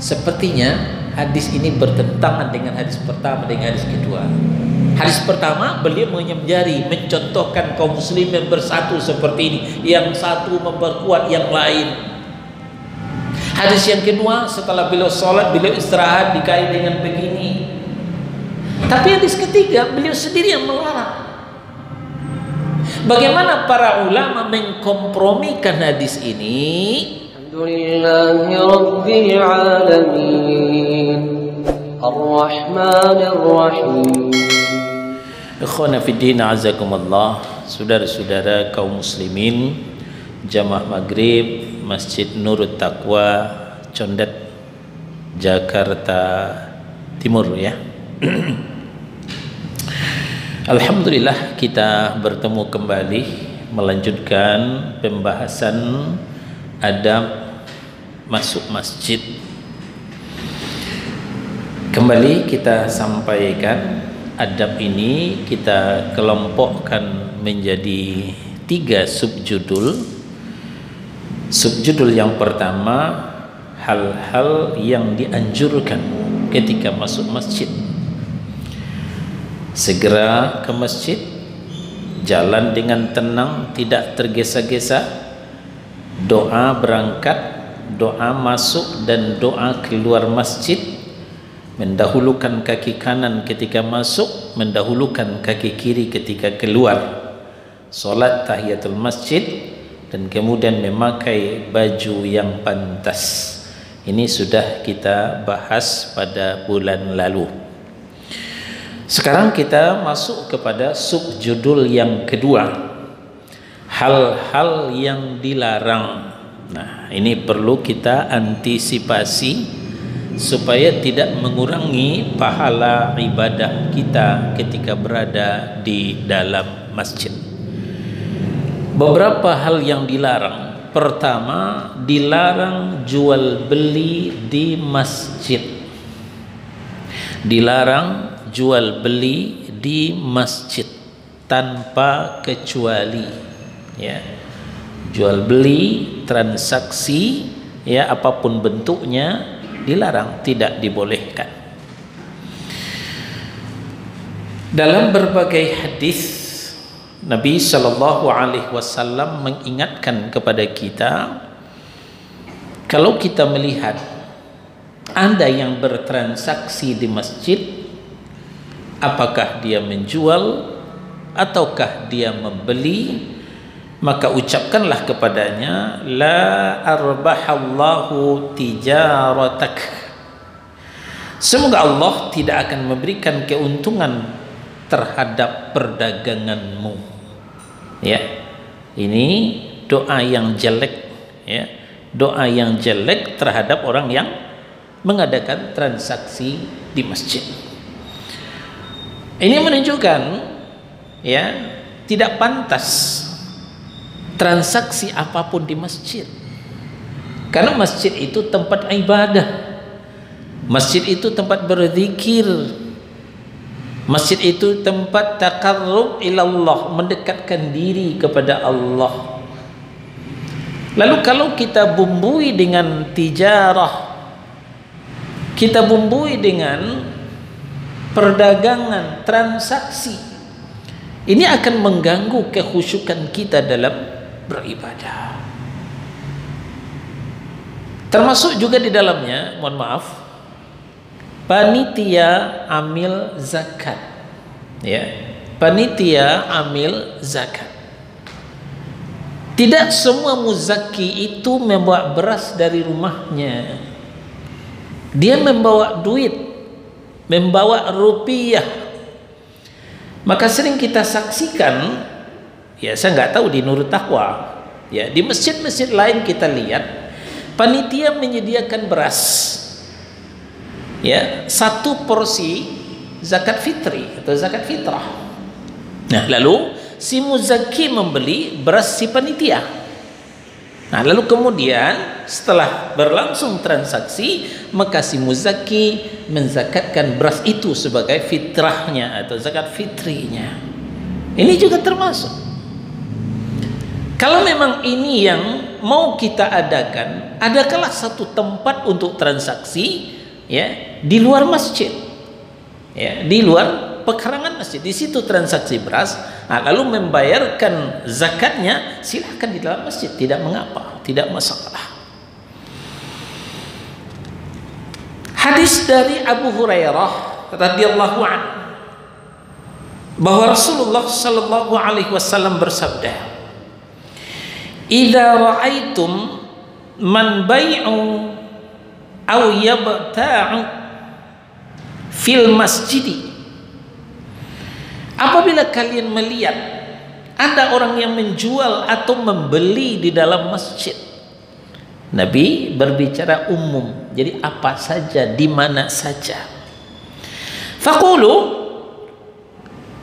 Sepertinya hadis ini bertentangan dengan hadis pertama dengan hadis kedua. Hadis pertama beliau menjari mencontohkan kaum muslimin bersatu seperti ini, yang satu memperkuat yang lain. Hadis yang kedua setelah beliau sholat, beliau istirahat dikait dengan begini. Tapi hadis ketiga beliau sendiri yang melarang. Bagaimana para ulama mengkompromikan hadis ini? Alhamdulillahi Rabbil Alamin Ar-Rahmanir Rahim. Ikhwana fiddin azakumullah, saudara-saudara kaum muslimin, jamaah maghrib Masjid Nurut Taqwa Condet Jakarta Timur ya. Alhamdulillah kita bertemu kembali melanjutkan pembahasan adab masuk masjid. Kembali kita sampaikan adab ini kita kelompokkan menjadi 3 subjudul. Subjudul yang pertama, hal-hal yang dianjurkan ketika masuk masjid. Segera ke masjid, jalan dengan tenang, tidak tergesa-gesa, doa berangkat, doa masuk dan doa keluar masjid, mendahulukan kaki kanan ketika masuk, mendahulukan kaki kiri ketika keluar, salat tahiyatul masjid, dan kemudian memakai baju yang pantas. Ini sudah kita bahas pada bulan lalu. Sekarang kita masuk kepada subjudul yang kedua, hal-hal yang dilarang. Nah, ini perlu kita antisipasi supaya tidak mengurangi pahala ibadah kita ketika berada di dalam masjid. Beberapa hal yang dilarang. Pertama, dilarang jual beli di masjid. Dilarang jual beli di masjid tanpa kecuali, ya. Jual beli, transaksi, ya, apapun bentuknya dilarang, tidak dibolehkan. Dalam berbagai hadis Nabi Shallallahu Alaihi Wasallam mengingatkan kepada kita, kalau kita melihat ada yang bertransaksi di masjid, apakah dia menjual ataukah dia membeli, maka ucapkanlah kepadanya, la arbahallahu tijaratak. Semoga Allah tidak akan memberikan keuntungan terhadap perdaganganmu. Ya, ini doa yang jelek, ya, doa yang jelek terhadap orang yang mengadakan transaksi di masjid. Ini menunjukkan, ya, tidak pantas transaksi apapun di masjid, karena masjid itu tempat ibadah, masjid itu tempat berzikir, masjid itu tempat taqarrub ilallah, mendekatkan diri kepada Allah. Lalu kalau kita bumbui dengan tijarah, kita bumbui dengan perdagangan, transaksi, ini akan mengganggu kekhusyukan kita dalam beribadah. Termasuk juga di dalamnya, mohon maaf, panitia amil zakat, ya, panitia amil zakat. Tidak semua muzaki itu membawa beras dari rumahnya. Dia membawa duit, membawa rupiah. Maka sering kita saksikan, ya, saya nggak tahu di Nurut Taqwa, ya, di masjid-masjid lain kita lihat panitia menyediakan beras, ya, 1 porsi zakat fitri atau zakat fitrah. Nah, lalu si muzaki membeli beras si panitia. Nah, lalu kemudian setelah berlangsung transaksi, maka si muzaki menzakatkan beras itu sebagai fitrahnya atau zakat fitrinya. Ini juga termasuk. Kalau memang ini yang mau kita adakan, adakanlah satu tempat untuk transaksi, ya, di luar masjid, ya, di luar pekarangan masjid. Di situ transaksi beras, lalu membayarkan zakatnya silahkan di dalam masjid, tidak mengapa, tidak masalah. Hadis dari Abu Hurairah radhiyallahu anhu bahwa Rasulullah sallallahu alaihi wasallam bersabda, "Idza ra'aitum man bai'u aw yabta'u fil masjid." Apabila kalian melihat ada orang yang menjual atau membeli di dalam masjid. Nabi berbicara umum, jadi apa saja, di mana saja. Faqulu,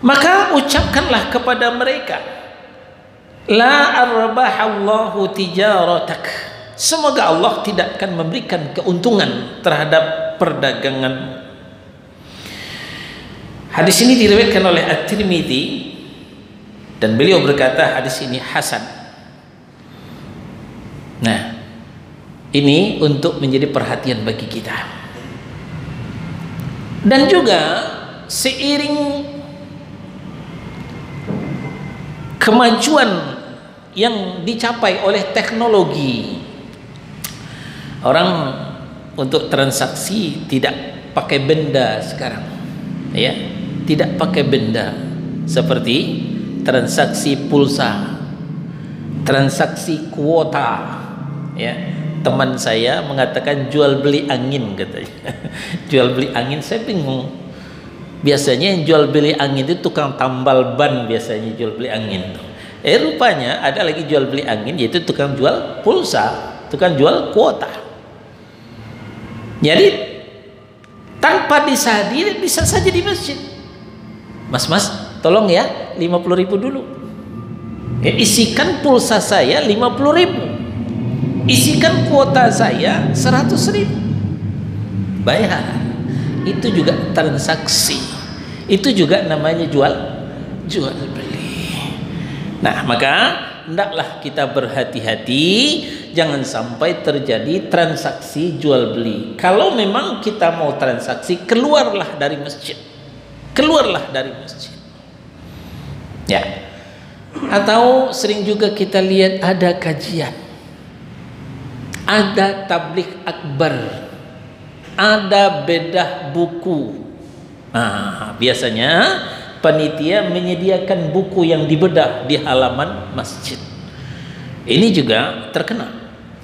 maka ucapkanlah kepada mereka, la arbahallahu tijaratak, semoga Allah tidak akan memberikan keuntungan terhadap perdagangan. Hadis ini diriwayatkan oleh At-Tirmidzi dan beliau berkata hadis ini hasan. Nah, ini untuk menjadi perhatian bagi kita. Dan juga seiring kemajuan yang dicapai oleh teknologi, orang untuk transaksi tidak pakai benda sekarang, ya, tidak pakai benda seperti transaksi pulsa, transaksi kuota, ya. Teman saya mengatakan jual beli angin katanya. Jual beli angin, saya bingung. Biasanya yang jual beli angin itu tukang tambal ban, biasanya jual beli angin. Rupanya ada lagi jual beli angin, yaitu tukang jual pulsa, tukang jual kuota. Jadi tanpa disadari bisa saja di masjid, mas tolong ya 50.000 dulu, ya, isikan pulsa saya 50.000, isikan kuota saya 100.000, bayar. Itu juga transaksi, itu juga namanya jual beli. Nah, maka hendaklah kita berhati-hati, jangan sampai terjadi transaksi jual beli. Kalau memang kita mau transaksi, keluarlah dari masjid, ya. Atau sering juga kita lihat ada kajian, ada tabligh akbar, ada bedah buku. Nah, biasanya panitia menyediakan buku yang dibedah di halaman masjid. Ini juga terkenal.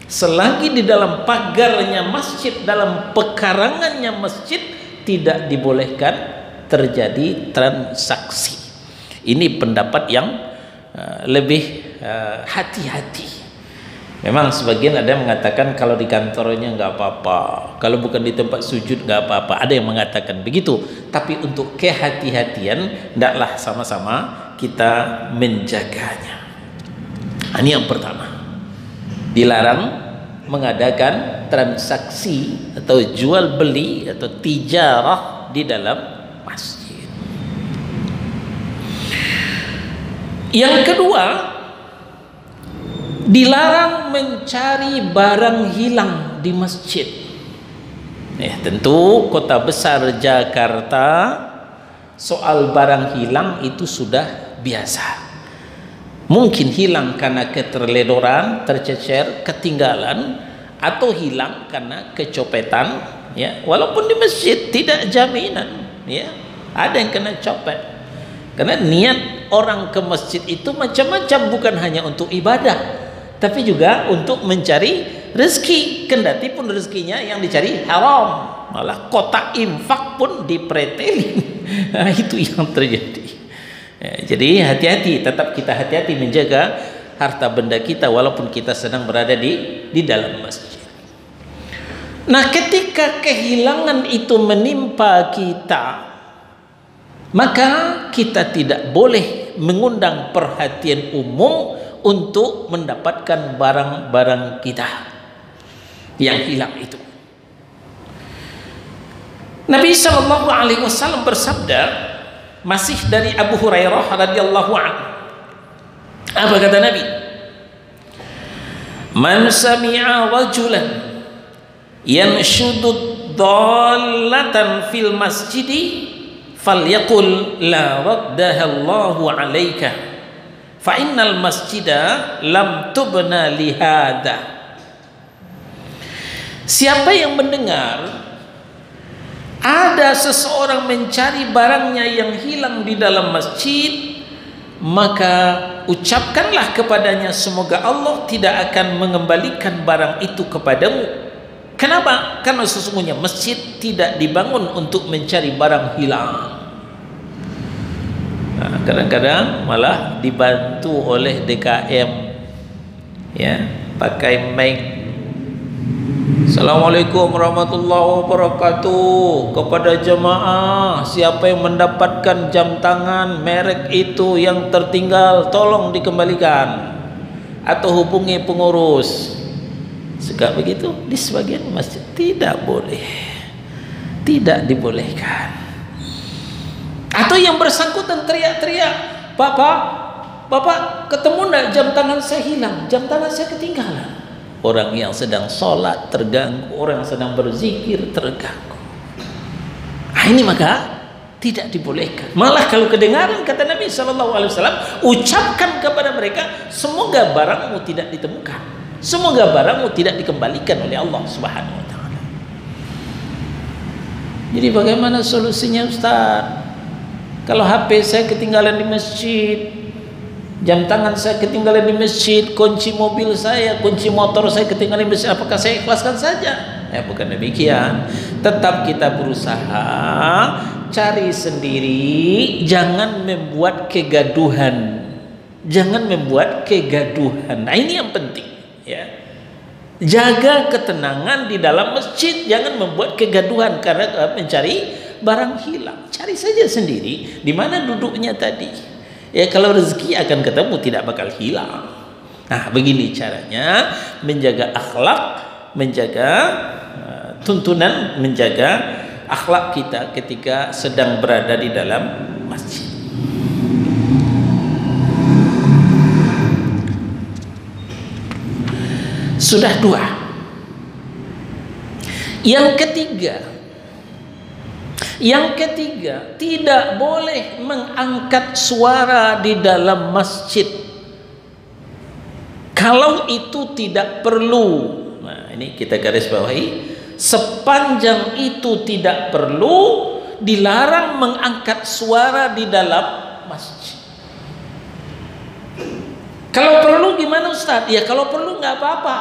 Selagi di dalam pagarnya masjid, dalam pekarangannya masjid, tidak dibolehkan terjadi transaksi. Ini pendapat yang lebih hati-hati. Memang sebagian ada yang mengatakan kalau di kantornya nggak apa-apa, kalau bukan di tempat sujud nggak apa-apa. Ada yang mengatakan begitu. Tapi untuk kehati-hatian, hendaklah sama-sama kita menjaganya. Ini yang pertama, dilarang mengadakan transaksi atau jual beli atau tijarah di dalam masjid. Yang kedua, dilarang mencari barang hilang di masjid. Tentu kota besar Jakarta soal barang hilang itu sudah biasa. Mungkin hilang karena keterledoran, tercecer, ketinggalan, atau hilang karena kecopetan, ya. Walaupun di masjid tidak jaminan, ya. Ada yang kena copet. Karena niat orang ke masjid itu macam-macam, bukan hanya untuk ibadah, tapi juga untuk mencari rezeki. Kendati pun rezekinya yang dicari haram, malah kotak infak pun dipretelin. Nah, itu yang terjadi. Ya, jadi hati-hati, tetap kita hati-hati menjaga harta benda kita walaupun kita sedang berada di dalam masjid. Nah, ketika kehilangan itu menimpa kita, maka kita tidak boleh mengundang perhatian umum untuk mendapatkan barang-barang kita yang hilang itu. Nabi SAW bersabda, masih dari Abu Hurairah radhiyallahu anhu. Apa kata Nabi? Man sami'a rajulan yanshudu dhallatan fil masjidi falyaqul la raddaha Allahu 'alaika fa innal masjida lam tubna li hadza. Siapa yang mendengar ada seseorang mencari barangnya yang hilang di dalam masjid, maka ucapkanlah kepadanya, semoga Allah tidak akan mengembalikan barang itu kepadamu. Kenapa? Karena sesungguhnya masjid tidak dibangun untuk mencari barang hilang. Nah, kadang-kadang malah dibantu oleh DKM, ya, pakai mic. Assalamualaikum warahmatullahi wabarakatuh. Kepada jemaah, siapa yang mendapatkan jam tangan merek itu yang tertinggal, tolong dikembalikan atau hubungi pengurus. Suka begitu di sebagian masjid. Tidak boleh, tidak dibolehkan. Atau yang bersangkutan teriak-teriak, Bapak ketemu enggak jam tangan saya hilang, jam tangan saya ketinggalan. Orang yang sedang sholat terganggu, orang yang sedang berzikir terganggu. Nah, ini maka tidak dibolehkan. Malah kalau kedengaran kata Nabi SAW, ucapkan kepada mereka, semoga barangmu tidak ditemukan, semoga barangmu tidak dikembalikan oleh Allah Subhanahu wa Ta'ala. Jadi bagaimana solusinya, Ustaz? Kalau HP saya ketinggalan di masjid, jam tangan saya ketinggalan di masjid, kunci mobil saya, kunci motor saya ketinggalan di masjid, apakah saya ikhlaskan saja? Bukan demikian. Tetap kita berusaha cari sendiri, jangan membuat kegaduhan. Jangan membuat kegaduhan. Nah, ini yang penting, ya. Jaga ketenangan di dalam masjid, jangan membuat kegaduhan karena mencari barang hilang. Cari saja sendiri di mana duduknya tadi. Ya, kalau rezeki akan ketemu, tidak bakal hilang. Nah, begini caranya menjaga akhlak, menjaga tuntunan, menjaga akhlak kita ketika sedang berada di dalam masjid. Sudah dua. Yang ketiga, tidak boleh mengangkat suara di dalam masjid kalau itu tidak perlu. Nah, ini kita garis bawahi, sepanjang itu tidak perlu, dilarang mengangkat suara di dalam masjid. Kalau perlu gimana, Ustaz? Ya kalau perlu nggak apa-apa.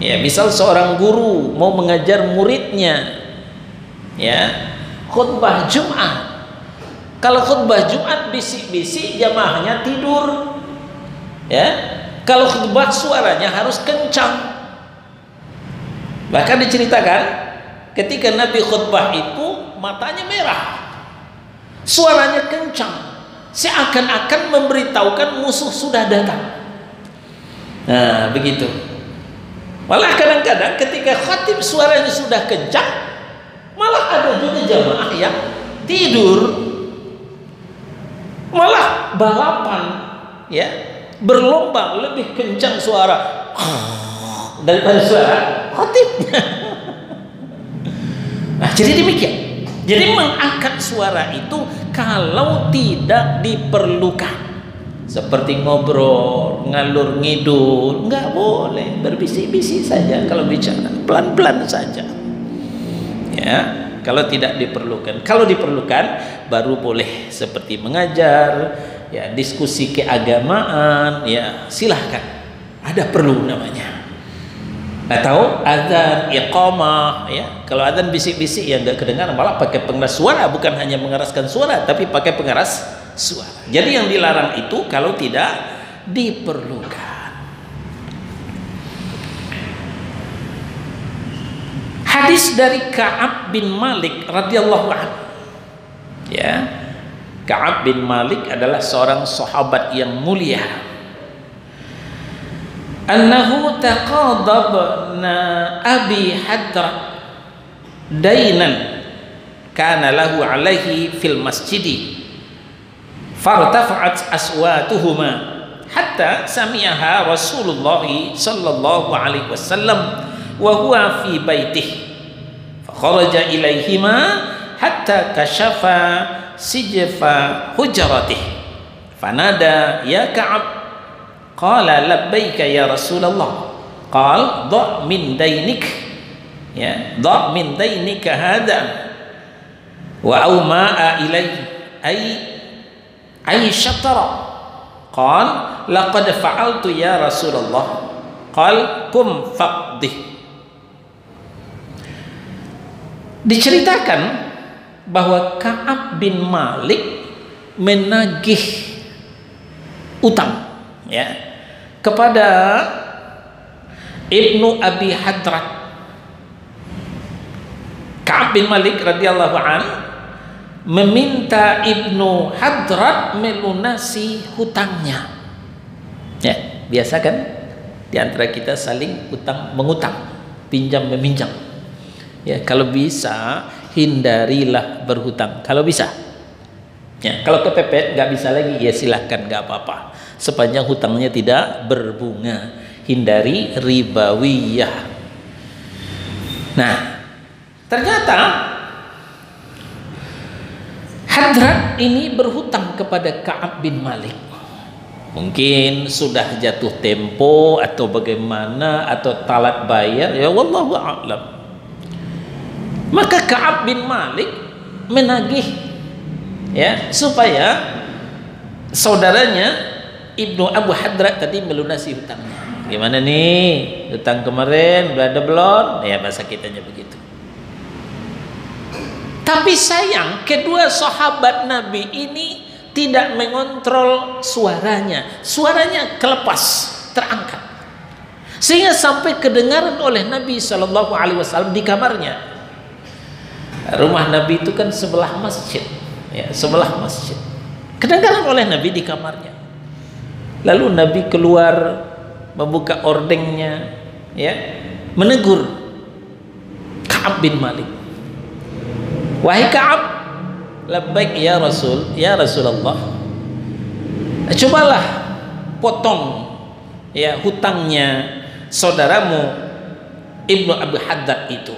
Ya, misal seorang guru mau mengajar muridnya, ya, khutbah Jumat. Kalau khutbah Jumat bisik-bisik, jamaahnya tidur, ya. Kalau khutbah suaranya harus kencang. Bahkan diceritakan ketika Nabi khutbah itu matanya merah, suaranya kencang, seakan-akan memberitahukan musuh sudah datang. Nah, begitu. Malah kadang-kadang ketika khatib suaranya sudah kencang, malah ada juga jamaah yang tidur, malah balapan, ya, berlomba lebih kencang suara daripada suara khatibnya. Nah, jadi demikian. Jadi mengangkat suara itu kalau tidak diperlukan, seperti ngobrol, ngalur ngidul, nggak boleh. Berbisik-bisik saja kalau bicara, pelan-pelan saja. Ya, kalau tidak diperlukan. Kalau diperlukan baru boleh, seperti mengajar, ya, diskusi keagamaan, ya, silahkan. Ada perlu namanya. Atau azan, iqamah, ya. Kalau azan bisik-bisik ya enggak kedengaran, malah pakai pengeras suara, bukan hanya mengeraskan suara tapi pakai pengeras suara. Jadi yang dilarang itu kalau tidak diperlukan. Hadis dari Ka'ab bin Malik radhiyallahu anhu. Ya. Ka'ab bin Malik adalah seorang sahabat yang mulia. Annahu taqadabna Abi Hadra dainan kana lahu alaihi fil masjidi fartafa'at aswatuhuma hatta sami'aha Rasulullah sallallahu alaihi wasallam wa huwa fi baitihi fa kharaja ilaihima hatta kashafa sijfa hujratihi fanada ya Ka'ab qala labbaika ya Rasulullah qala dha' min dainik ya dha' min dainika hada wa awma'a ilaihi ay syatara qala laqad fa'altu ya Rasulullah qala kum faqdih. Diceritakan bahwa Ka'ab bin Malik menagih utang ya kepada Ibnu Abi Hadrat. Ka'ab bin Malik radhiyallahu an meminta Ibnu Hadrat melunasi hutangnya. Ya, biasa kan di antara kita saling utang mengutang, pinjam meminjam. Ya, kalau bisa hindarilah berhutang kalau bisa. Ya, kalau kepepet nggak bisa lagi ya silahkan, nggak apa-apa sepanjang hutangnya tidak berbunga. Hindari ribawiyah. Nah, ternyata Hadrat ini berhutang kepada Ka'ab bin Malik. Mungkin sudah jatuh tempo atau bagaimana atau talat bayar, ya wallahu a'lam. Maka Ka'ab bin Malik menagih ya supaya saudaranya Ibnu Abu Hadrat tadi melunasi hutangnya. Gimana nih? Hutang kemarin udah ada belum? Ya bahasa kitanya begitu. Tapi sayang kedua sahabat Nabi ini tidak mengontrol suaranya. Suaranya kelepas, terangkat. Sehingga sampai kedengaran oleh Nabi Shallallahu Alaihi Wasallam di kamarnya. Rumah Nabi itu kan sebelah masjid, ya, sebelah masjid. Kedengaran oleh Nabi di kamarnya. Lalu Nabi keluar membuka ordengnya, ya, menegur Ka'ab bin Malik. Wahai Ka'ab, labbaik ya Rasul, ya Rasulullah. Cobalah potong ya hutangnya saudaramu Ibnu Abi Hadrat itu,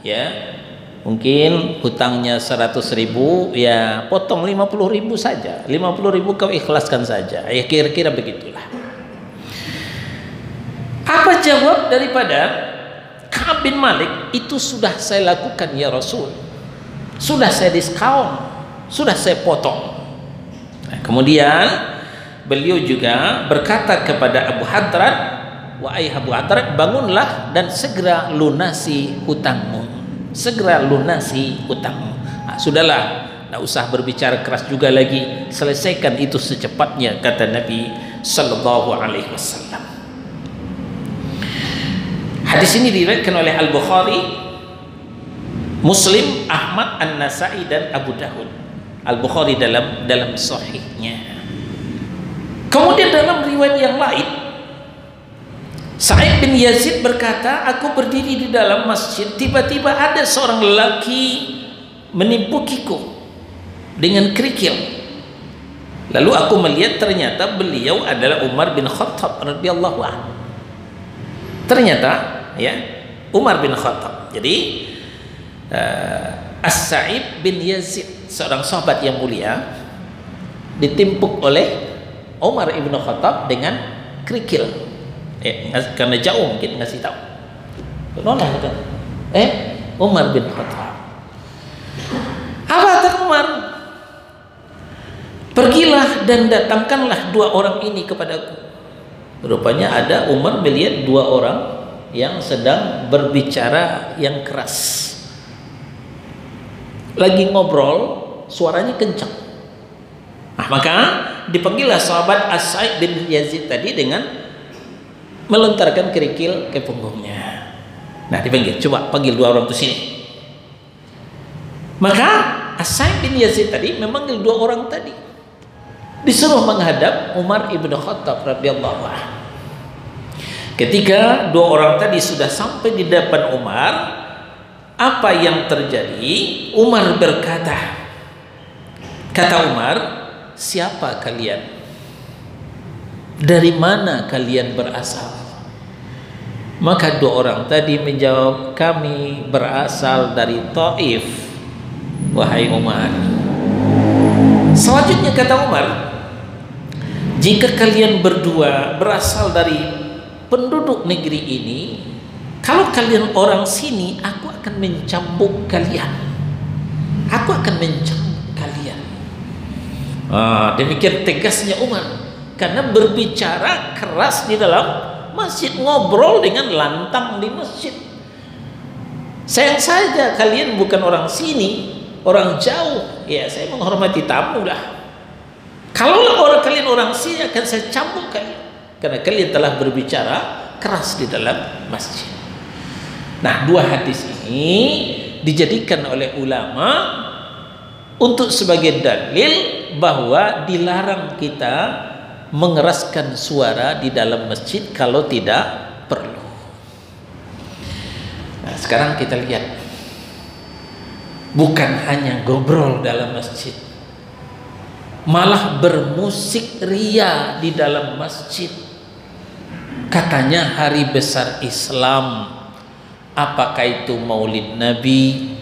ya. Mungkin hutangnya 100.000, ya potong 50.000 saja. 50.000 kau ikhlaskan saja. Ya kira-kira begitulah. Apa jawab daripada Ka'ab bin Malik? Itu sudah saya lakukan ya Rasul. Sudah saya diskon, sudah saya potong. Nah, kemudian beliau juga berkata kepada Abu Hadrat, wahai Abu Hadrat, bangunlah dan segera lunasi hutangmu. Segera lunasi hutangmu. Nah, sudahlah, tidak usah berbicara keras juga lagi. Selesaikan itu secepatnya, kata Nabi Sallallahu Alaihi Wasallam. Hadis ini diriwayatkan oleh Al-Bukhari, Muslim, Ahmad, An-Nasai dan Abu Dawud. Al-Bukhari dalam sahihnya. Kemudian dalam riwayat yang lain, Sa'id bin Yazid berkata, aku berdiri di dalam masjid, tiba-tiba ada seorang lelaki menimpukiku dengan kerikil. Lalu aku melihat ternyata beliau adalah Umar bin Khattab radhiyallahu anhu. Ternyata ya Umar bin Khattab. Jadi As-Sa'id bin Yazid, seorang sahabat yang mulia, ditimpuk oleh Umar ibn Khattab dengan kerikil. Karena jauh mungkin ngasih tahu. Nolong kan? Umar bin Khattab. Apa kata Umar? Pergilah dan datangkanlah dua orang ini kepadaku. Rupanya ada Umar melihat dua orang yang sedang berbicara yang keras. Lagi ngobrol, suaranya kencang. Nah, maka dipanggillah sahabat As-Sa'id bin Yazid tadi dengan melontarkan kerikil ke punggungnya. Nah, dipanggil, coba panggil dua orang itu sini. Maka As-Sa'id bin Yazid tadi memanggil dua orang tadi. Disuruh menghadap Umar ibn Khattab radhiyallahu anhu. Ketika dua orang tadi sudah sampai di depan Umar, apa yang terjadi? Umar berkata, kata Umar, siapa kalian? dari mana kalian berasal? Maka dua orang tadi menjawab, kami berasal dari Taif, wahai Umar. Selanjutnya kata Umar, jika kalian berdua berasal dari penduduk negeri ini, kalau kalian orang sini, aku akan mencambuk kalian. Aku akan mencambuk kalian. Demikian tegasnya Umar. Karena berbicara keras di dalam masjid, ngobrol dengan lantang di masjid. Sayang saja kalian bukan orang sini, orang jauh. Ya, saya menghormati tamu lah. Kalau kalian orang sini, akan saya cambuk kalian. Karena kalian telah berbicara keras di dalam masjid. Nah, dua hadis ini dijadikan oleh ulama untuk sebagai dalil bahwa dilarang kita mengeraskan suara di dalam masjid kalau tidak perlu. Nah, sekarang kita lihat, bukan hanya ngobrol dalam masjid, malah bermusik ria di dalam masjid. Katanya hari besar Islam, apakah itu Maulid Nabi,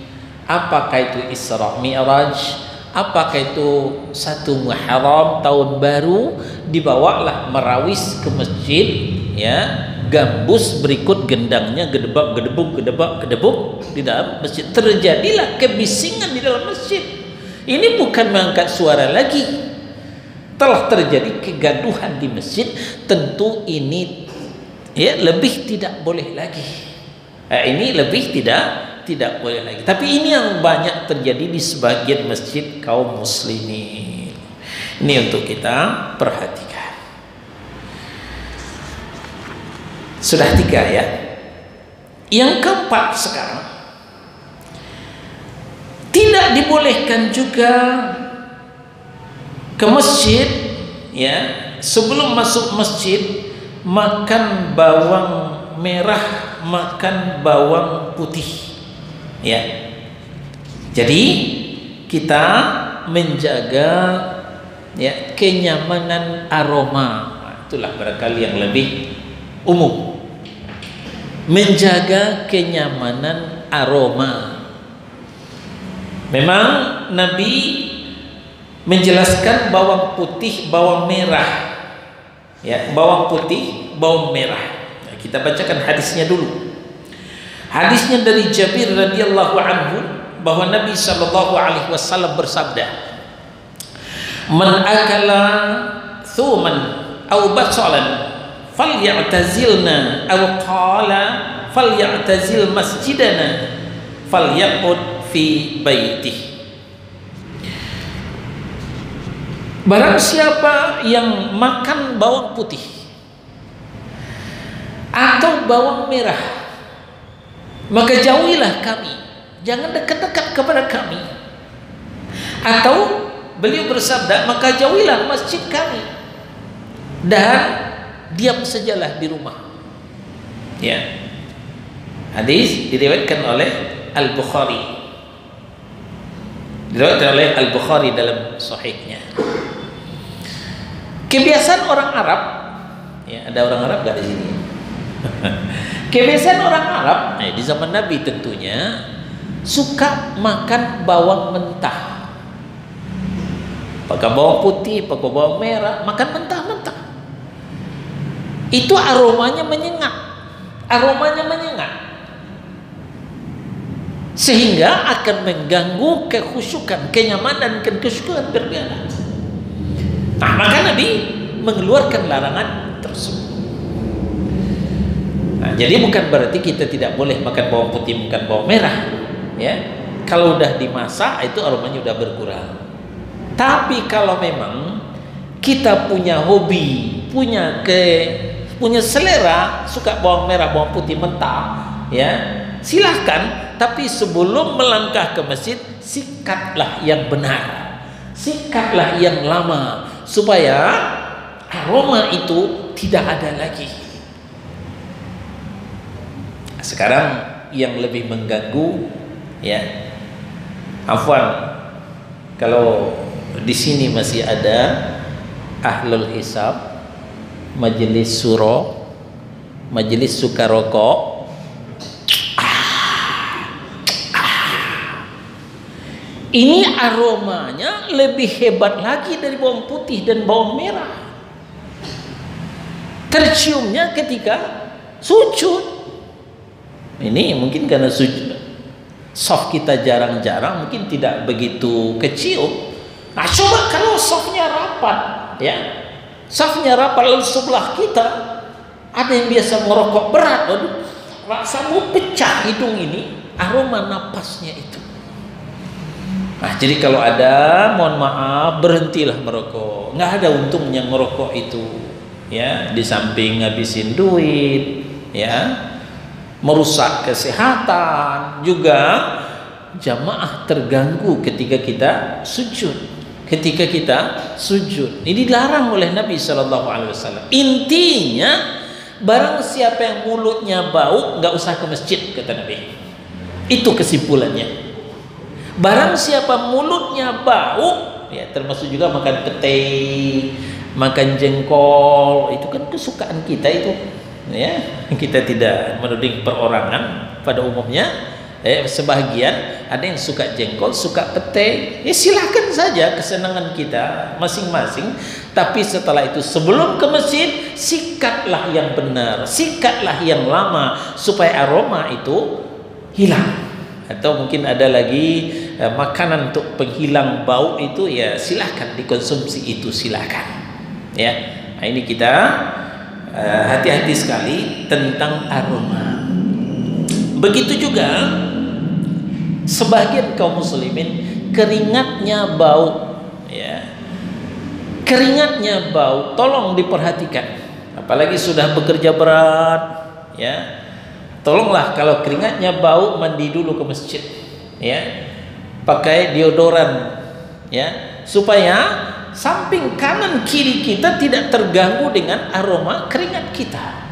apakah itu Isra Mi'raj, apakah itu 1 Muharram tahun baru, dibawalah merawis ke masjid, ya, gambus berikut gendangnya gedebak gedebuk di dalam masjid. Terjadilah kebisingan di dalam masjid. Ini bukan mengangkat suara lagi, telah terjadi kegaduhan di masjid. Tentu ini ya lebih tidak boleh lagi. Ini lebih tidak boleh lagi. Tapi ini yang banyak terjadi di sebagian masjid kaum muslimin. Ini untuk kita perhatikan. Sudah 3 ya. Yang keempat sekarang, tidak dibolehkan juga ke masjid, ya, sebelum masuk masjid makan bawang merah, makan bawang putih. Ya, jadi kita menjaga ya kenyamanan aroma. Itulah barangkali yang lebih umum, menjaga kenyamanan aroma. Memang Nabi menjelaskan bawang putih, bawang merah, ya, bawang putih, bawang merah. Nah, kita bacakan hadisnya dulu. Hadisnya dari Jabir radhiyallahu anhu bahwa Nabi sallallahu alaihi wasallam bersabda, "Man akala thuman aw basalan falyatazilna aw qala falyatazil masjidana falyaqud fi baitih." Barang siapa yang makan bawang putih atau bawang merah, maka jauhilah kami, jangan dekat-dekat kepada kami. Atau beliau bersabda, maka jauhilah masjid kami dan diam sajalah di rumah. Ya, hadis diriwayatkan oleh Al-Bukhari, diriwayatkan oleh Al-Bukhari dalam sahihnya. Kebiasaan orang Arab, ya, ada orang Arab gak di sini? Kebiasaan orang Arab, di zaman Nabi tentunya, suka makan bawang mentah. Pakai bawang putih, pakai bawang merah, makan mentah-mentah. Itu aromanya menyengat. Aromanya menyengat. Sehingga akan mengganggu kekhusyukan, kenyamanan dan kesyukuran berbeda. Nah, maka Nabi mengeluarkan larangan tersebut. Nah, jadi bukan berarti kita tidak boleh makan bawang putih, makan bawang merah, ya. Kalau udah dimasak itu aromanya udah berkurang. Tapi kalau memang kita punya hobi, punya selera suka bawang merah, bawang putih mentah, ya, silahkan. Tapi sebelum melangkah ke masjid, sikatlah yang benar, sikatlah yang lama, supaya aroma itu tidak ada lagi. Sekarang yang lebih mengganggu, ya, afwan, kalau di sini masih ada ahlul hisab, majelis suro, majelis suka rokok. Ini aromanya lebih hebat lagi dari bawang putih dan bawang merah. Terciumnya ketika sujud. Ini mungkin karena sujud soft kita jarang-jarang, mungkin tidak begitu kecium. Nah, coba kalau softnya rapat, ya, softnya rapat lalu sebelah kita ada yang biasa merokok berat, waduh, rasa mau pecah hidung ini, aroma napasnya itu. Nah, jadi kalau ada, mohon maaf, berhentilah merokok. Nggak ada untungnya merokok itu, ya. Di samping ngabisin duit, ya, merusak kesehatan, juga jamaah terganggu ketika kita sujud. Ketika kita sujud, ini dilarang oleh Nabi SAW. Intinya, barang siapa yang mulutnya bau, nggak usah ke masjid, kata Nabi. Itu kesimpulannya. Barang siapa mulutnya bau, ya termasuk juga makan pete, makan jengkol, itu kan kesukaan kita itu, ya. Kita tidak menuding perorangan pada umumnya. Sebagian ada yang suka jengkol, suka pete, ya silakan saja, kesenangan kita masing-masing. Tapi setelah itu sebelum ke masjid, sikatlah yang benar, sikatlah yang lama supaya aroma itu hilang. Atau mungkin ada lagi makanan untuk penghilang bau itu, ya silahkan dikonsumsi itu, silahkan, ya. Nah, ini kita hati-hati sekali tentang aroma. Begitu juga sebagian kaum muslimin keringatnya bau, ya, keringatnya bau, tolong diperhatikan. Apalagi sudah bekerja berat, ya, tolonglah kalau keringatnya bau, mandi dulu ke masjid, ya, pakai deodoran, ya, supaya samping kanan kiri kita tidak terganggu dengan aroma keringat kita.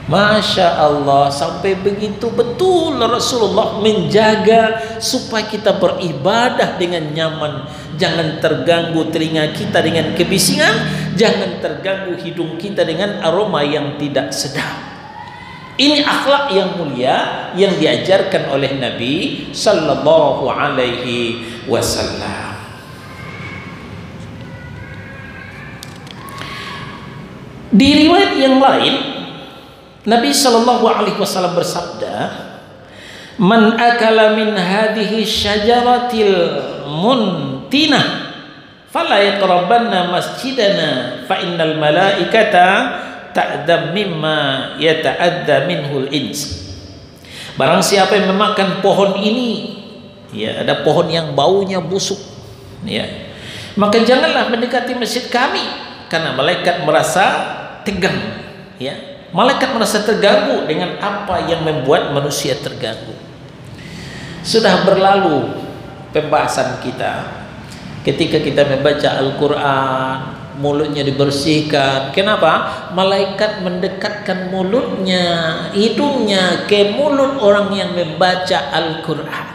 Masya Allah, sampai begitu betul Rasulullah menjaga supaya kita beribadah dengan nyaman. Jangan terganggu telinga kita dengan kebisingan, jangan terganggu hidung kita dengan aroma yang tidak sedap. Ini akhlak yang mulia yang diajarkan oleh Nabi Sallallahu Alaihi Wasallam. Di riwayat yang lain, Nabi Sallallahu Alaihi Wasallam bersabda, "Man akala min hadhihi syajaratil muntinah, fala yaqrabanna masjidana, fa innal malaikata ta'dam mimma yata'adda minhul ins." Barang siapa yang memakan pohon ini, ya, ada pohon yang baunya busuk, ya, maka janganlah mendekati masjid kami, karena malaikat merasa tegang, ya. Malaikat merasa terganggu dengan apa yang membuat manusia terganggu. Sudah berlalu pembahasan kita ketika kita membaca Al-Quran, mulutnya dibersihkan. Kenapa? Malaikat mendekatkan mulutnya, hidungnya ke mulut orang yang membaca Al-Quran.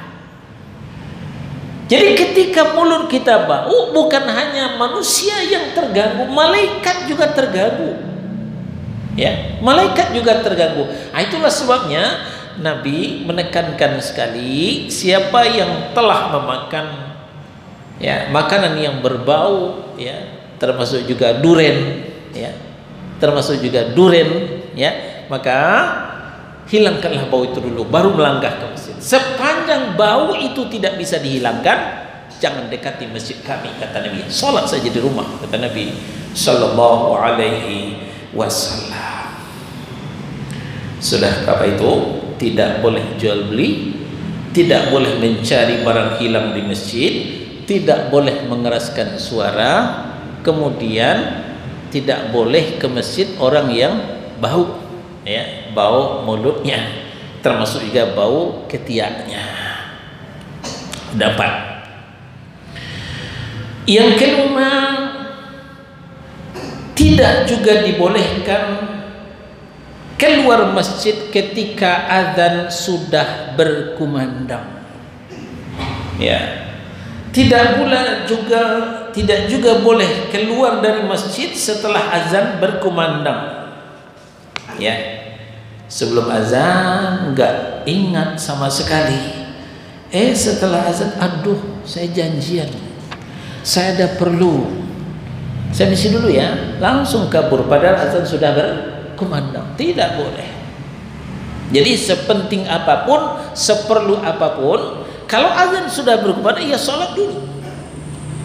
Jadi ketika mulut kita bau, bukan hanya manusia yang terganggu, malaikat juga terganggu. Ya, malaikat juga terganggu. Nah, itulah sebabnya Nabi menekankan sekali, siapa yang telah memakan, ya, makanan yang berbau, ya, termasuk juga duren, ya, termasuk juga duren, ya, maka hilangkanlah bau itu dulu, baru melangkah ke masjid. Sepanjang bau itu tidak bisa dihilangkan, jangan dekati masjid kami, kata Nabi. Salat saja di rumah, kata Nabi Sallallahu Alaihi Wasallam. Sudah apa itu? Tidak boleh jual beli, tidak boleh mencari barang hilang di masjid, tidak boleh mengeraskan suara, kemudian tidak boleh ke masjid orang yang bau, ya, bau mulutnya, termasuk juga bau ketiaknya. Dapat. Yang kelima, tidak juga dibolehkan keluar masjid ketika azan sudah berkumandang. Ya. Tidak pula juga tidak juga boleh keluar dari masjid setelah azan berkumandang. Ya, sebelum azan nggak ingat sama sekali. Setelah azan, aduh, saya janjian, saya ada perlu, saya misi dulu ya, langsung kabur padahal azan sudah berkumandang. Tidak boleh. Jadi sepenting apapun, seperlu apapun, kalau azan sudah berkumandang, ya sholat dulu.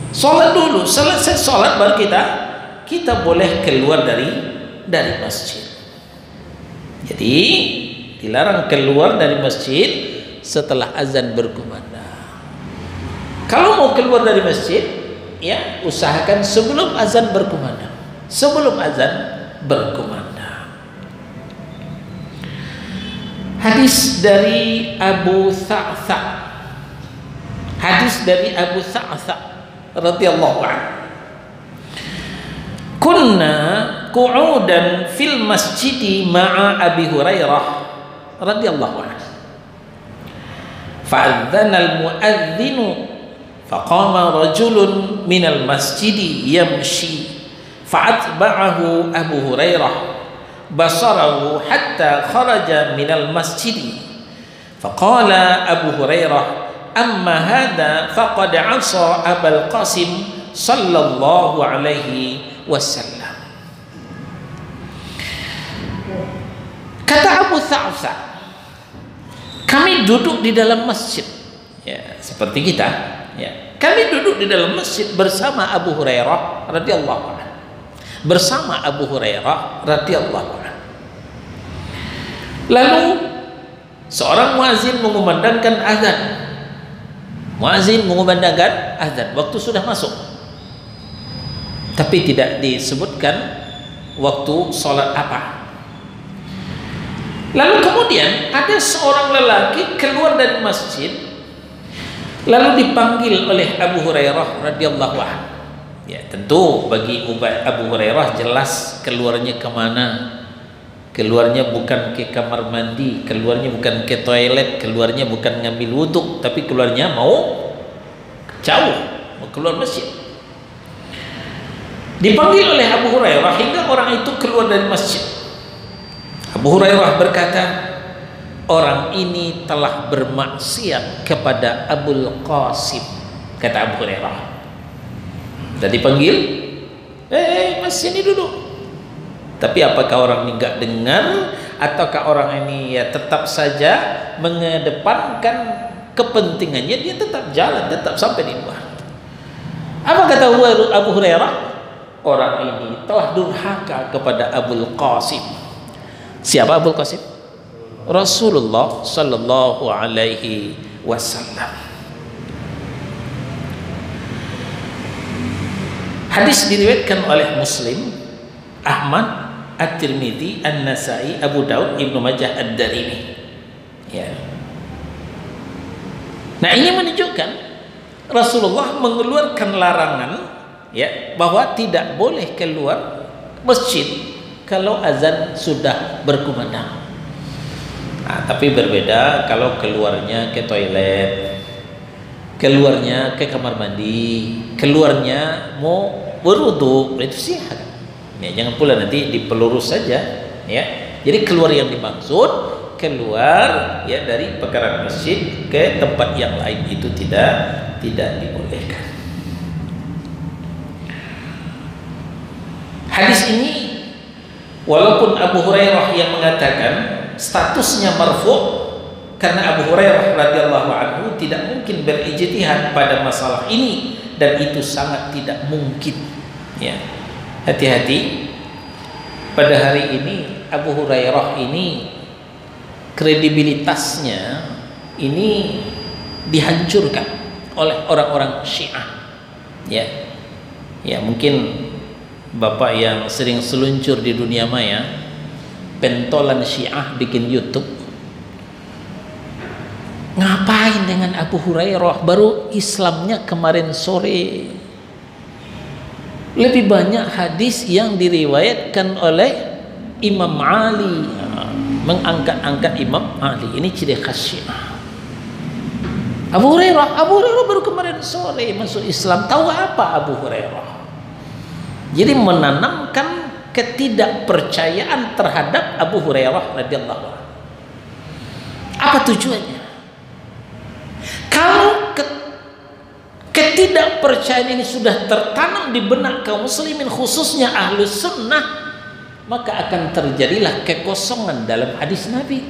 Sholat dulu, selesai sholat baru kita boleh keluar dari masjid. Jadi dilarang keluar dari masjid setelah azan berkumandang. Kalau mau keluar dari masjid, ya usahakan sebelum azan berkumandang. Sebelum azan berkumandang. Hadis dari Abu Sa'sa. Hadis dari Abu Sa'sa radhiyallahu anhu. Kunna qu'udan fil masjidi ma'a Abi Hurairah radhiyallahu anhu. Fa'adzana al-mu'adzinu faqama rajulun minal masjidi yamshi fa'atba'ahu Abu Hurairah basarahu hatta kharaja minal masjidi faqala Abu Hurairah amma hadha faqad 'asa Abul Qasim sallallahu alaihi wasallam. Kata Abu Sa'sa, kami duduk di dalam masjid, ya seperti kita, ya. Kami duduk di dalam masjid bersama Abu Hurairah radhiyallahu anhu. Bersama Abu Hurairah radhiyallahu anhu. Lalu seorang muazin mengumandangkan azan. Muazin mengumandangkan azan, waktu sudah masuk. Tapi tidak disebutkan waktu sholat apa. Lalu kemudian ada seorang lelaki keluar dari masjid, lalu dipanggil oleh Abu Hurairah radhiyallahu anhu. Ya, tentu bagi Abu Hurairah jelas keluarnya kemana. Keluarnya bukan ke kamar mandi, keluarnya bukan ke toilet, keluarnya bukan ngambil wudhu, tapi keluarnya mau jauh, mau keluar masjid. Dipanggil oleh Abu Hurairah hingga orang itu keluar dari masjid. Abu Hurairah berkata, orang ini telah bermaksiat kepada Abul Qasim. Kata Abu Hurairah. Sudah dipanggil, mas sini duduk. Tapi apakah orang ini nggak dengar, ataukah orang ini ya tetap saja mengedepankan kepentingannya, dia tetap jalan, tetap sampai di luar. Apa kata Abu Hurairah? Orang ini telah durhaka kepada Abul Qasim. Siapa Abul Qasim? Rasulullah sallallahu alaihi wasallam. Hadis diriwayatkan oleh Muslim, Ahmad, At-Tirmidzi, An-Nasai, Abu Daud, Ibnu Majah, Ad-Darimi. Ya. Nah, ini menunjukkan Rasulullah mengeluarkan larangan, ya, bahwa tidak boleh keluar masjid kalau azan sudah berkumandang. Nah, tapi berbeda kalau keluarnya ke toilet, keluarnya ke kamar mandi, keluarnya mau berwudu, itu sihat. Ya, jangan pula nanti dipelurus saja, ya. Jadi keluar yang dimaksud keluar ya dari pekarangan masjid ke tempat yang lain itu tidak dibolehkan. Hadis ini walaupun Abu Hurairah yang mengatakan statusnya marfu, karena Abu Hurairah radhiyallahu anhu tidak mungkin berijtihad pada masalah ini, dan itu sangat tidak mungkin, ya. Hati-hati, pada hari ini Abu Hurairah ini kredibilitasnya ini dihancurkan oleh orang-orang Syiah, ya. Ya, mungkin Bapak yang sering seluncur di dunia maya, pentolan Syiah bikin YouTube, ngapain dengan Abu Hurairah, baru Islamnya kemarin sore. Lebih banyak hadis yang diriwayatkan oleh Imam Ali, mengangkat-angkat Imam Ali. Ini ciri khas Syiah. Abu Hurairah baru kemarin sore masuk Islam. Tahu apa Abu Hurairah? Jadi menanamkan ketidakpercayaan terhadap Abu Hurairah radhiyallahu anhu. Apa tujuannya? Kalau ketidakpercayaan ini sudah tertanam di benak kaum muslimin, khususnya ahlus sunnah, maka akan terjadilah kekosongan dalam hadis Nabi.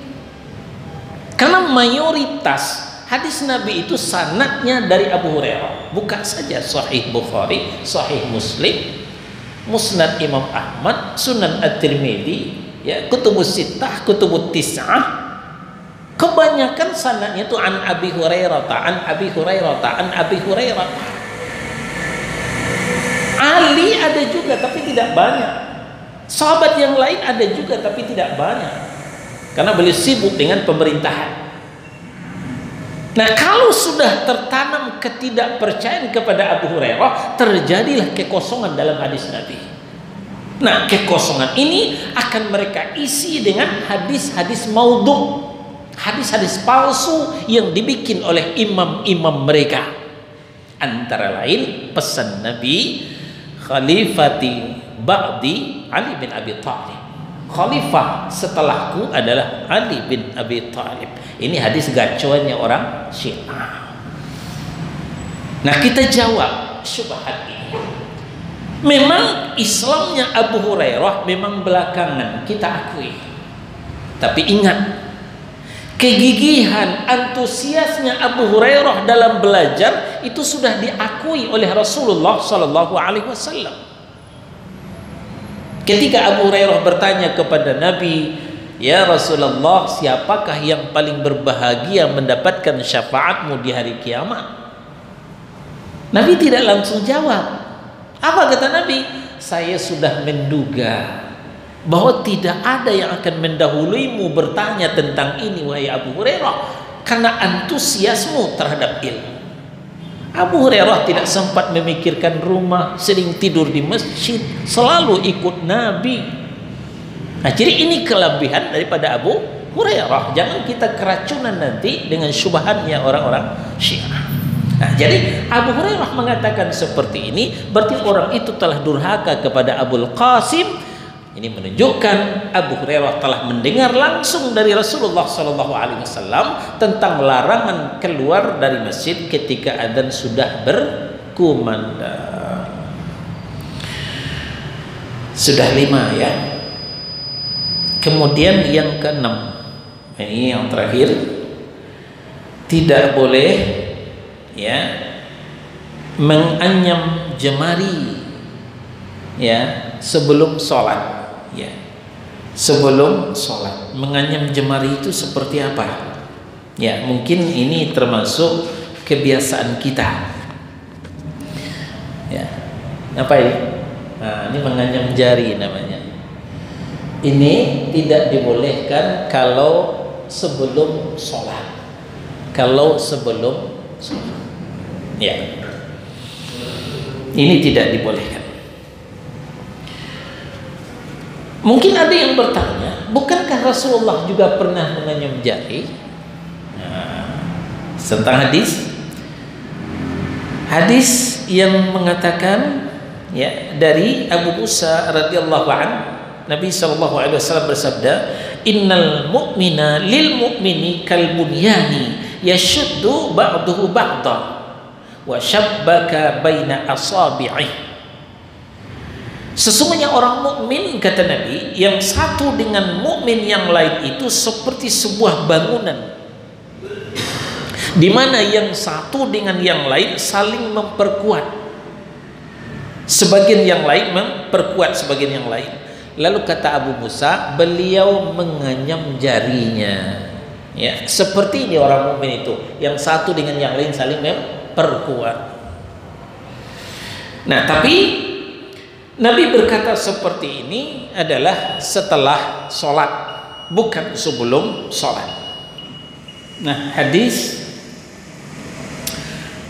Karena mayoritas hadis Nabi itu sanadnya dari Abu Hurairah. Bukan saja Sahih Bukhari, Sahih Muslim, Musnad Imam Ahmad, Sunan At-Tirmidzi, ya, Kutubus Sittah, Kutubut Tis'ah. Kebanyakan sanadnya itu an Abi Hurairah, an Abi Hurairah, an Abi Hurairah. Ali ada juga tapi tidak banyak. Sahabat yang lain ada juga tapi tidak banyak. Karena beliau sibuk dengan pemerintahan. Nah, kalau sudah tertanam ketidakpercayaan kepada Abu Hurairah, terjadilah kekosongan dalam hadis Nabi. Nah, kekosongan ini akan mereka isi dengan hadis-hadis maudhu, hadis-hadis palsu yang dibikin oleh imam-imam mereka. Antara lain pesan Nabi, khalifati ba'di Ali bin Abi Thalib. Khalifah setelahku adalah Ali bin Abi Thalib. Ini hadis gacoannya orang Syiah. Nah, kita jawab syubhat ini. Memang Islamnya Abu Hurairah memang belakangan, kita akui. Tapi ingat, kegigihan, antusiasnya Abu Hurairah dalam belajar itu sudah diakui oleh Rasulullah Sallallahu Alaihi Wasallam. Ketika Abu Hurairah bertanya kepada Nabi, ya Rasulullah, siapakah yang paling berbahagia mendapatkan syafaatmu di hari kiamat? Nabi tidak langsung jawab. Apa kata Nabi? Saya sudah menduga bahwa tidak ada yang akan mendahuluimu bertanya tentang ini, wahai Abu Hurairah, karena antusiasmu terhadap ilmu. Abu Hurairah tidak sempat memikirkan rumah, sering tidur di masjid, selalu ikut Nabi. Nah, jadi ini kelebihan daripada Abu Hurairah. Jangan kita keracunan nanti dengan syubhannya orang-orang Syiah. Nah, jadi Abu Hurairah mengatakan seperti ini, berarti orang itu telah durhaka kepada Abul Qasim. Ini menunjukkan Abu Hurairah telah mendengar langsung dari Rasulullah SAW tentang larangan keluar dari masjid ketika adzan sudah berkumandang. Sudah 5 ya. Kemudian yang ke-6, ini yang terakhir, tidak boleh ya menganyam jemari ya sebelum sholat. Ya, sebelum sholat menganyam jemari itu seperti apa? Ya, mungkin ini termasuk kebiasaan kita. Ya, apa ini? Nah, ini menganyam jari namanya. Ini tidak dibolehkan kalau sebelum sholat. Kalau sebelum sholat, ya, ini tidak dibolehkan. Mungkin ada yang bertanya, bukankah Rasulullah juga pernah menganyam jari? Nah, tentang hadis yang mengatakan ya dari Abu Musa radhiyallahu anhu, Nabi sallallahu alaihi wasallam bersabda, innal mu'mina lil mu'mini kal bunyani yashuddu ba'duhu ba'da wa shabbaka baina asabi'i. Sesungguhnya orang mukmin, kata Nabi, yang satu dengan mukmin yang lain itu seperti sebuah bangunan, di mana yang satu dengan yang lain saling memperkuat. Sebagian yang lain memperkuat sebagian yang lain. Lalu kata Abu Musa, beliau menganyam jarinya. Ya, seperti ini orang mukmin itu, yang satu dengan yang lain saling memperkuat. Nah, tapi Nabi berkata seperti ini adalah setelah sholat, bukan sebelum sholat. Nah, hadis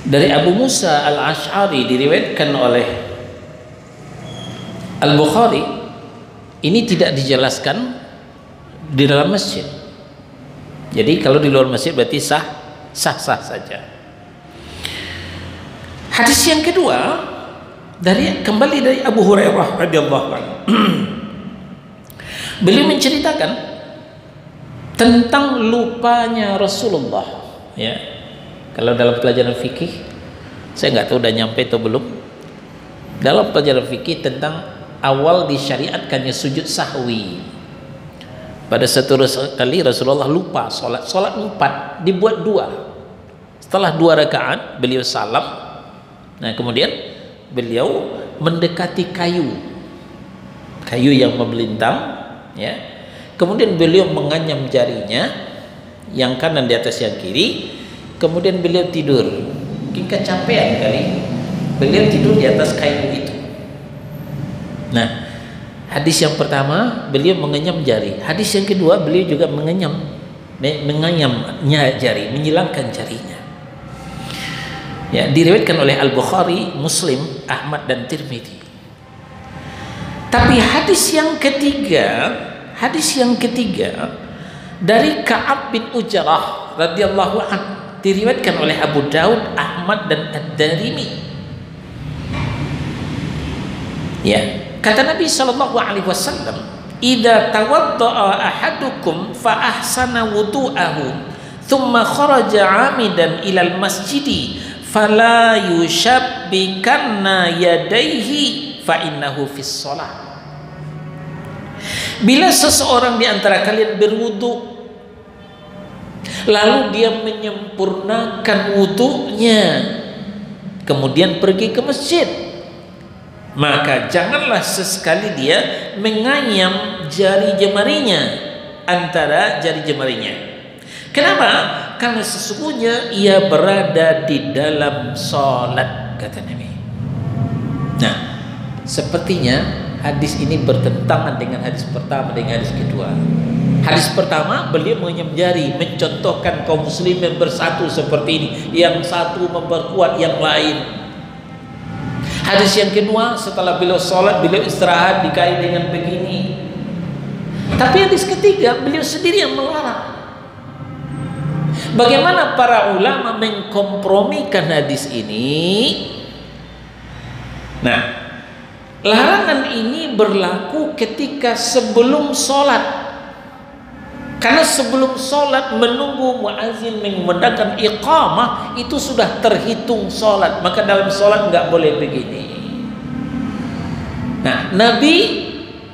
dari Abu Musa al-Ash'ari diriwayatkan oleh Al-Bukhari, ini tidak dijelaskan di dalam masjid. Jadi kalau di luar masjid berarti sah saja. Hadis yang kedua kembali dari Abu Hurairah radhiyallahu anhu. Beliau menceritakan tentang lupanya Rasulullah, ya. Kalau dalam pelajaran fikih, saya nggak tahu udah nyampe atau belum. Dalam pelajaran fikih tentang awal disyariatkannya sujud sahwi. Pada satu kali Rasulullah lupa sholat 4, dibuat 2. Setelah 2 rakaat beliau salam. Nah kemudian beliau mendekati kayu yang membelintang, ya. Kemudian beliau menganyam jarinya, yang kanan di atas yang kiri. Kemudian beliau tidur. Mungkin kecapean kali, beliau tidur di atas kayu itu. Nah, hadis yang pertama beliau mengenyam jari. Hadis yang kedua beliau juga menganyamnya jari, menyilangkan jarinya. Ya, diriwayatkan oleh Al-Bukhari, Muslim, Ahmad dan Tirmidzi. Tapi hadis yang ketiga dari Ka'ab bin Ujrah radhiyallahu anhu, diriwayatkan oleh Abu Daud, Ahmad dan Ad-Darimi. Ya, kata Nabi sallallahu alaihi wasallam, "Idza tawaddaa ahadukum fa ahsana wudu'ahu, thumma kharaja 'amidan ilal masjidi, fala yushabbikanna yadayhi fa innahu fis shalah." Bila seseorang di antara kalian berwudu, lalu dia menyempurnakan wudunya, kemudian pergi ke masjid, maka janganlah sesekali dia menganyam jari jemarinya, antara jari jemarinya. Kenapa? Karena sesungguhnya ia berada di dalam sholat, kata Nabi. Nah, sepertinya hadis ini bertentangan dengan hadis pertama dengan hadis kedua. Hadis pertama beliau mengenyam jari, mencontohkan kaum muslimin bersatu seperti ini, yang satu memperkuat yang lain. Hadis yang kedua, setelah beliau sholat, beliau istirahat dikait dengan begini. Tapi hadis ketiga beliau sendiri yang melarang. Bagaimana para ulama mengkompromikan hadis ini? Nah, larangan ini berlaku ketika sebelum sholat. Karena sebelum sholat menunggu muazin mengumandangkan iqamah, itu sudah terhitung sholat. Maka dalam sholat nggak boleh begini. Nah, Nabi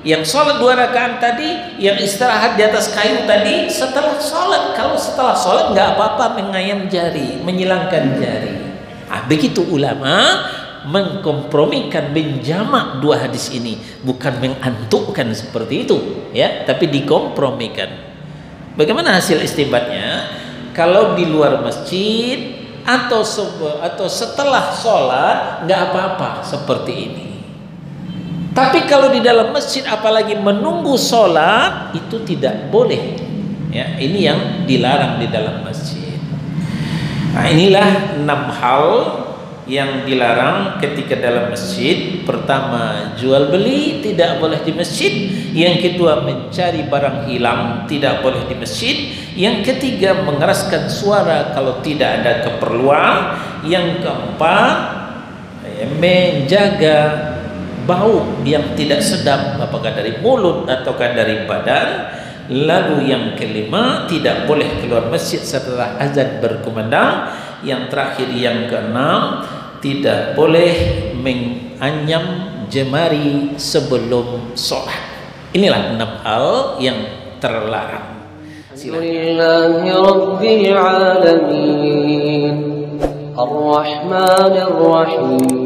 yang sholat 2 rakaat tadi, yang istirahat di atas kayu tadi, setelah sholat. Kalau setelah sholat nggak apa-apa mengayam jari, menyilangkan jari. Nah, begitu ulama mengkompromikan, menjamak 2 hadis ini, bukan mengantukkan seperti itu, ya, tapi dikompromikan. Bagaimana hasil istinbatnya? Kalau di luar masjid atau setelah sholat nggak apa-apa seperti ini. Tapi kalau di dalam masjid, apalagi menunggu sholat, itu tidak boleh. Ya, ini yang dilarang di dalam masjid. Nah, inilah 6 hal yang dilarang ketika dalam masjid. Pertama, jual beli tidak boleh di masjid. Yang kedua, mencari barang hilang tidak boleh di masjid. Yang ketiga, mengeraskan suara kalau tidak ada keperluan. Yang keempat, menjaga bau yang tidak sedap, apakah dari mulut ataukah dari badan. Lalu yang kelima, tidak boleh keluar masjid setelah azan berkumandang. Yang terakhir, yang keenam, tidak boleh menganyam jemari sebelum sholat. Inilah 6 hal yang terlarang. Alhamdulillahi Rabbil Alamin, Ar-Rahmanir Rahim.